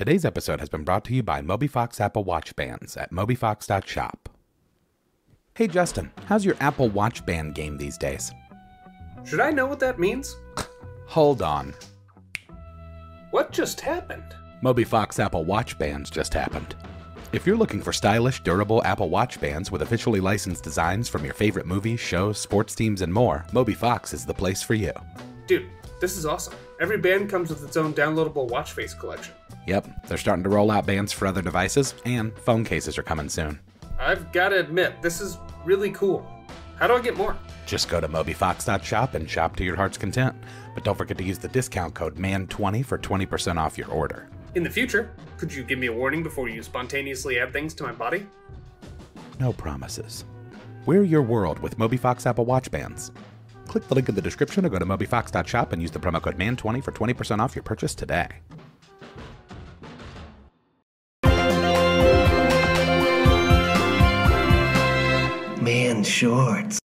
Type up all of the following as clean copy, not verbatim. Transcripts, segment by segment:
Today's episode has been brought to you by MobiFox Apple Watch Bands at mobifox.shop. Hey Justin, how's your Apple Watch Band game these days? Should I know what that means? Hold on. What just happened? MobiFox Apple Watch Bands just happened. If you're looking for stylish, durable Apple Watch bands with officially licensed designs from your favorite movies, shows, sports teams, and more, MobiFox is the place for you. Dude, this is awesome. Every band comes with its own downloadable watch face collection. Yep, they're starting to roll out bands for other devices, and phone cases are coming soon. I've gotta admit, this is really cool. How do I get more? Just go to mobifox.shop and shop to your heart's content. But don't forget to use the discount code MANN20 for 20% off your order. In the future, could you give me a warning before you spontaneously add things to my body? No promises. We're your world with MobiFox Apple Watch Bands. Click the link in the description or go to mobifox.shop and use the promo code MANN20 for 20% off your purchase today. Man shorts.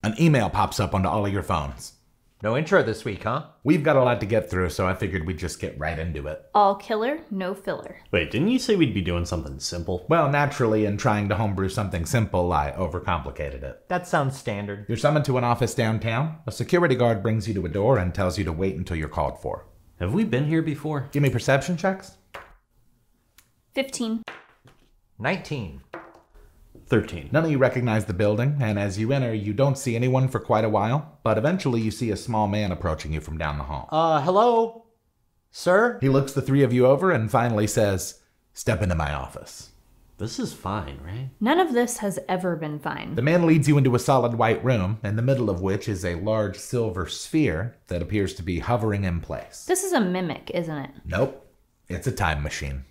An email pops up onto all of your phones. No intro this week, huh? We've got a lot to get through, so I figured we'd just get right into it. All killer, no filler. Wait, didn't you say we'd be doing something simple? Well, naturally, in trying to homebrew something simple, I overcomplicated it. That sounds standard. You're summoned to an office downtown. A security guard brings you to a door and tells you to wait until you're called for. Have we been here before? Give me perception checks. 15. 19. 13. None of you recognize the building, and as you enter, you don't see anyone for quite a while, but eventually you see a small man approaching you from down the hall. Hello? Sir? He looks the three of you over and finally says, "Step into my office." This is fine, right? None of this has ever been fine. The man leads you into a solid white room, in the middle of which is a large silver sphere that appears to be hovering in place. This is a mimic, isn't it? Nope. It's a time machine.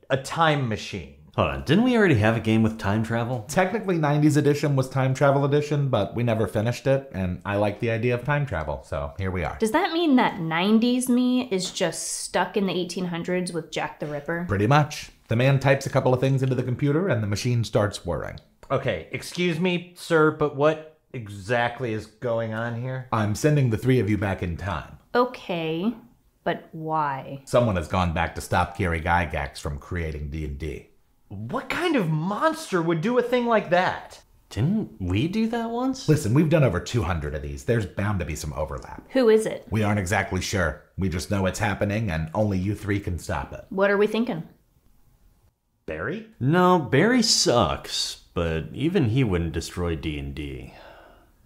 A time machine. Hold on, didn't we already have a game with time travel? Technically, 90s edition was time travel edition, but we never finished it, and I like the idea of time travel, so here we are. Does that mean that 90s me is just stuck in the 1800s with Jack the Ripper? Pretty much. The man types a couple of things into the computer, and the machine starts whirring. Okay, excuse me, sir, but what exactly is going on here? I'm sending the three of you back in time. Okay, but why? Someone has gone back to stop Gary Gygax from creating D&D. What kind of monster would do a thing like that? Didn't we do that once? Listen, we've done over 200 of these. There's bound to be some overlap. Who is it? We aren't exactly sure. We just know it's happening, and only you three can stop it. What are we thinking? Barry? No, Barry sucks, but even he wouldn't destroy D&D.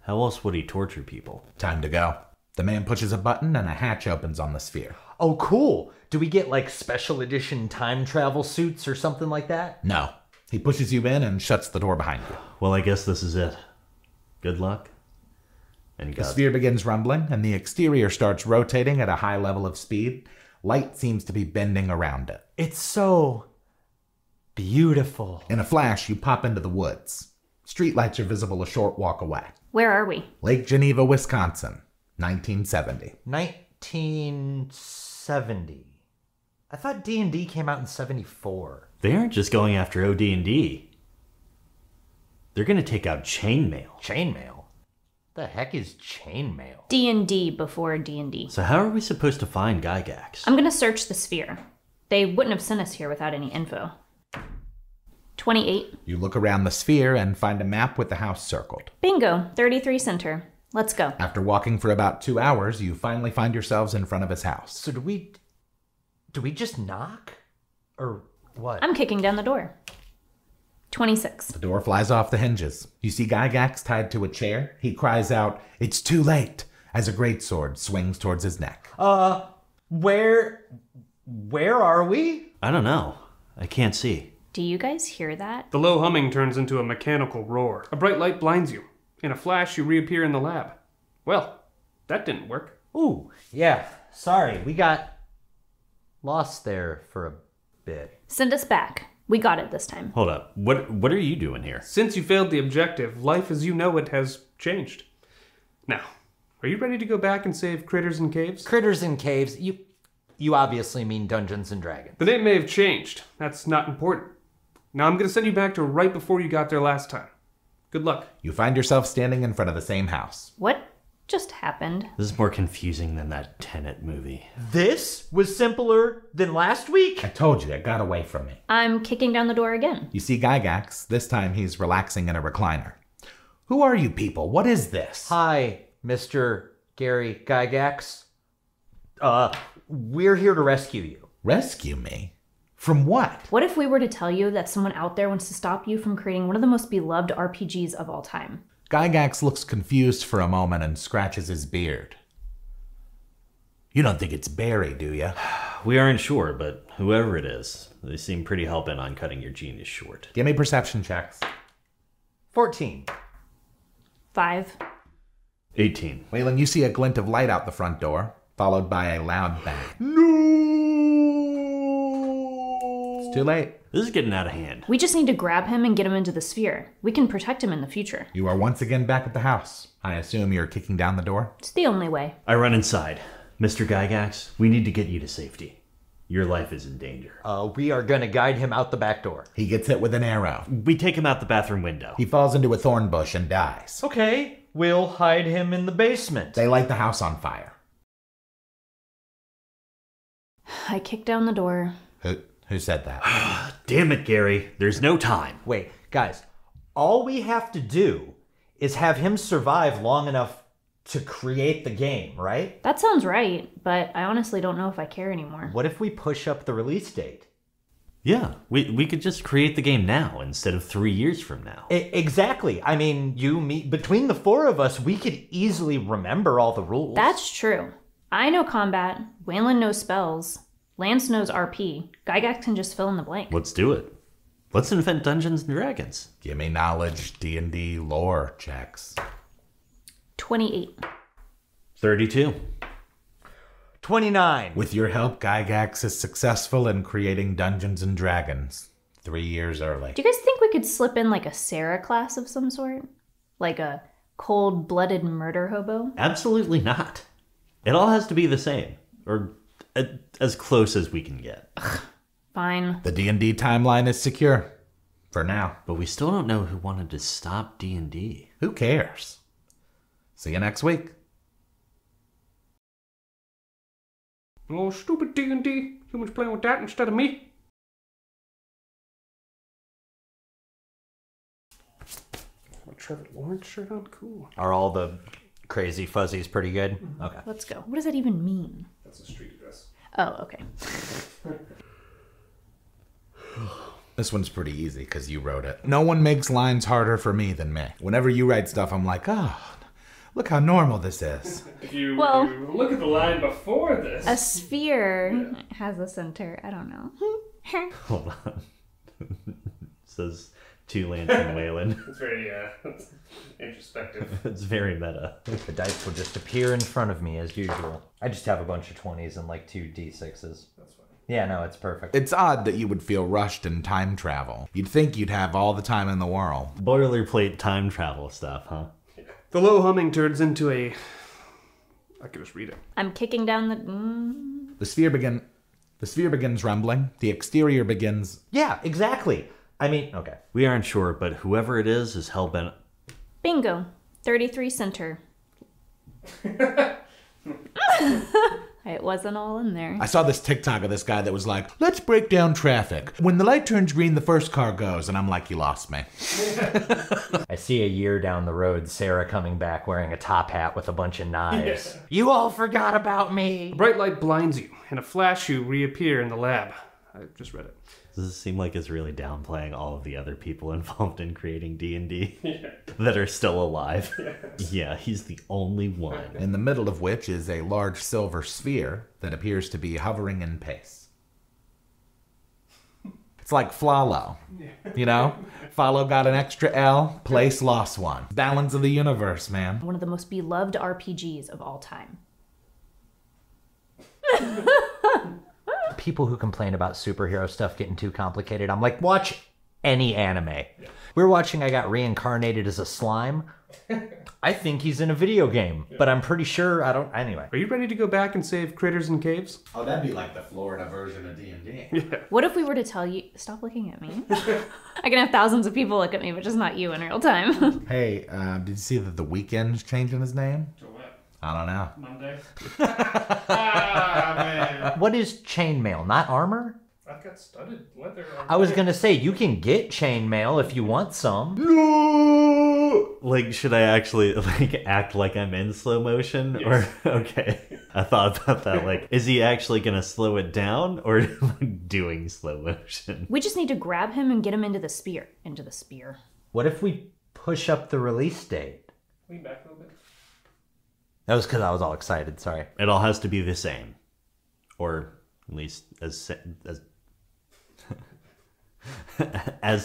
How else would he torture people? Time to go. The man pushes a button, and a hatch opens on the sphere. Oh, cool. Do we get like special edition time travel suits or something like that? No. He pushes you in and shuts the door behind you. Well, I guess this is it. Good luck. And The sphere begins rumbling, and the exterior starts rotating at a high level of speed. Light seems to be bending around it. It's so beautiful. In a flash, you pop into the woods. Streetlights are visible a short walk away. Where are we? Lake Geneva, Wisconsin, 1970. 1970. I thought D&D came out in 74. They aren't just going after OD&D. They're gonna take out Chainmail. Chainmail? The heck is Chainmail? D&D before D&D. So how are we supposed to find Gygax? I'm gonna search the sphere. They wouldn't have sent us here without any info. 28. You look around the sphere and find a map with the house circled. Bingo, 33 center. Let's go. After walking for about 2 hours, you finally find yourselves in front of his house. So do we just knock? Or what? I'm kicking down the door. 26. The door flies off the hinges. You see Gygax tied to a chair. He cries out, "It's too late," as a greatsword swings towards his neck. Where are we? I don't know. I can't see. Do you guys hear that? The low humming turns into a mechanical roar. A bright light blinds you. In a flash, you reappear in the lab. Well, that didn't work. Ooh, yeah. Sorry, we got lost there for a bit. Send us back. We got it this time. Hold up. What are you doing here? Since you failed the objective, life as you know it has changed. Now, are you ready to go back and save Critters and Caves? Critters and Caves? You obviously mean Dungeons and Dragons. The name may have changed. That's not important. Now I'm going to send you back to right before you got there last time. Good luck. You find yourself standing in front of the same house. What Just happened. This is more confusing than that Tenet movie. This was simpler than last week. I told you, it got away from me. I'm kicking down the door again. You see Gygax. This time he's relaxing in a recliner. Who are you people? What is this? Hi, Mr. Gary Gygax. We're here to rescue you. Rescue me? From what? What if we were to tell you that someone out there wants to stop you from creating one of the most beloved RPGs of all time? Gygax looks confused for a moment and scratches his beard. You don't think it's Barry, do you? We aren't sure, but whoever it is, they seem pretty hell-bent on cutting your genius short. Give me perception checks. 14. 5. 18. Waylon, you see a glint of light out the front door, followed by a loud bang. It's too late. This is getting out of hand. We just need to grab him and get him into the sphere. We can protect him in the future. You are once again back at the house. I assume you're kicking down the door? It's the only way. I run inside. Mr. Gygax, we need to get you to safety. Your life is in danger. We are gonna guide him out the back door. He gets hit with an arrow. We take him out the bathroom window. He falls into a thorn bush and dies. Okay, we'll hide him in the basement. They light the house on fire. I kick down the door. Who said that? Damn it, Gary. There's no time. Wait, guys, all we have to do is have him survive long enough to create the game, right? That sounds right, but I honestly don't know if I care anymore. What if we push up the release date? Yeah, we could just create the game now instead of 3 years from now. Exactly. I mean, you, me, between the four of us, we could easily remember all the rules. That's true. I know combat, Waylon knows spells, Lance knows RP, Gygax can just fill in the blank. Let's do it. Let's invent Dungeons and Dragons. Give me knowledge, D&D lore checks. 28. 32. 29. With your help, Gygax is successful in creating Dungeons and Dragons 3 years early. Do you guys think we could slip in like a Sarah class of some sort? Like a cold-blooded murder hobo? Absolutely not. It all has to be the same, or as close as we can get. Fine. The D&D timeline is secure. For now. But we still don't know who wanted to stop D&D. Who cares? See you next week. Oh, stupid D&D. Humans playing with that instead of me. My Trevor Lawrence shirt on? Cool. Are all the crazy fuzzies pretty good? Okay. Let's go. What does that even mean? That's a street address. Oh, okay. This one's pretty easy because you wrote it. No one makes lines harder for me than me. Whenever you write stuff, I'm like, oh, look how normal this is. If you Well- look at the line before this. A sphere has a center. I don't know. Hold on. It says two Lance and Waylon. It's very introspective. It's very meta. The dice will just appear in front of me as usual. I just have a bunch of 20s and like 2 d6s. That's funny. Yeah, no, it's perfect. It's odd that you would feel rushed in time travel. You'd think you'd have all the time in the world. Boilerplate time travel stuff, huh? The low humming turns into a... I can just read it. I'm kicking down the... The sphere begins rumbling. The exterior begins... Yeah, exactly. I mean, okay. We aren't sure, but whoever it is hell-bent. Bingo. 33 center. It wasn't all in there. I saw this TikTok of this guy that was like, let's break down traffic. When the light turns green, the first car goes. And I'm like, you lost me. I see a year down the road, Sarah coming back wearing a top hat with a bunch of knives. Yeah. You all forgot about me. A bright light blinds you. In a flash, you reappear in the lab. I just read it. Does it seem like it's really downplaying all of the other people involved in creating D&D that are still alive? Yes. Yeah, he's the only one. In the middle of which is a large silver sphere that appears to be hovering in pace. It's like Flalo, you know? Follow got an extra L, place lost one. Balance of the universe, man. One of the most beloved RPGs of all time. People who complain about superhero stuff getting too complicated, I'm like, watch any anime. Yeah. We're watching I Got Reincarnated as a Slime. I think he's in a video game, but I'm pretty sure I don't... Anyway. Are you ready to go back and save critters in caves? Oh, that'd be like the Florida version of D&D. Yeah. What if we were to tell you... Stop looking at me. I can have thousands of people look at me, but just not you in real time. Hey, did you see that The Weeknd's changing his name? To what? I don't know. Monday. Ah, man. What is chainmail? Not armor? I've got studded leather. I was gonna say, you can get chainmail if you want some. Like, should I actually, like, act like I'm in slow motion? Yes. Or, okay. I thought about that, like, is he actually gonna slow it down, or like, doing slow motion? We just need to grab him and get him into the spear. Into the spear. What if we push up the release date? Lean back a little bit. That was because I was all excited, sorry. It all has to be the same. Or, at least, as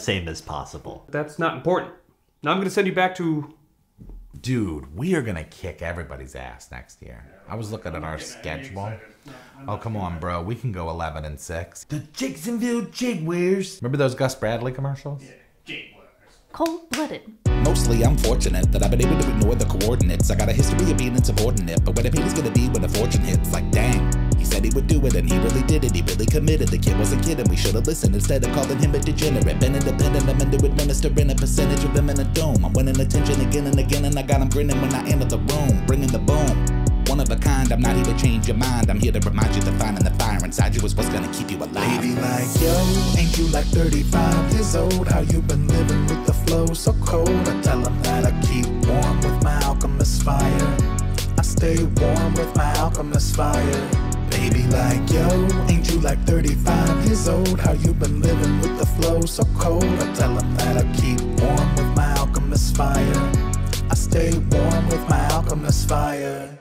same as possible. That's not important. Now I'm going to send you back to... Dude, we are gonna kick everybody's ass next year. I was looking at our schedule. Oh, come on, bro. We can go 11-6. The Jacksonville Jaguars. Remember those Gus Bradley commercials? Cold-blooded. Mostly, I'm fortunate that I've been able to ignore the coordinates. I got a history of being insubordinate, but what I mean is gonna be when the fortune hits. Like, dang, he said he would do it, and he really did it. He really committed. The kid wasn't kidding. We should have listened instead of calling him a degenerate. Been independent, I'm into administering a percentage of him in a dome. I'm winning attention again and again, and I got him grinning when I enter the room, bringing the boom. One of a kind, I'm not here to change your mind. I'm here to remind you that finding the fire inside you is what's gonna keep you alive. Baby like, yo, ain't you like 35 years old? How you been living with the flow so cold? I tell them that I keep warm with my alchemist fire. I stay warm with my alchemist fire. Baby like, yo, ain't you like 35 years old? How you been living with the flow so cold? I tell them that I keep warm with my alchemist fire. I stay warm with my alchemist fire.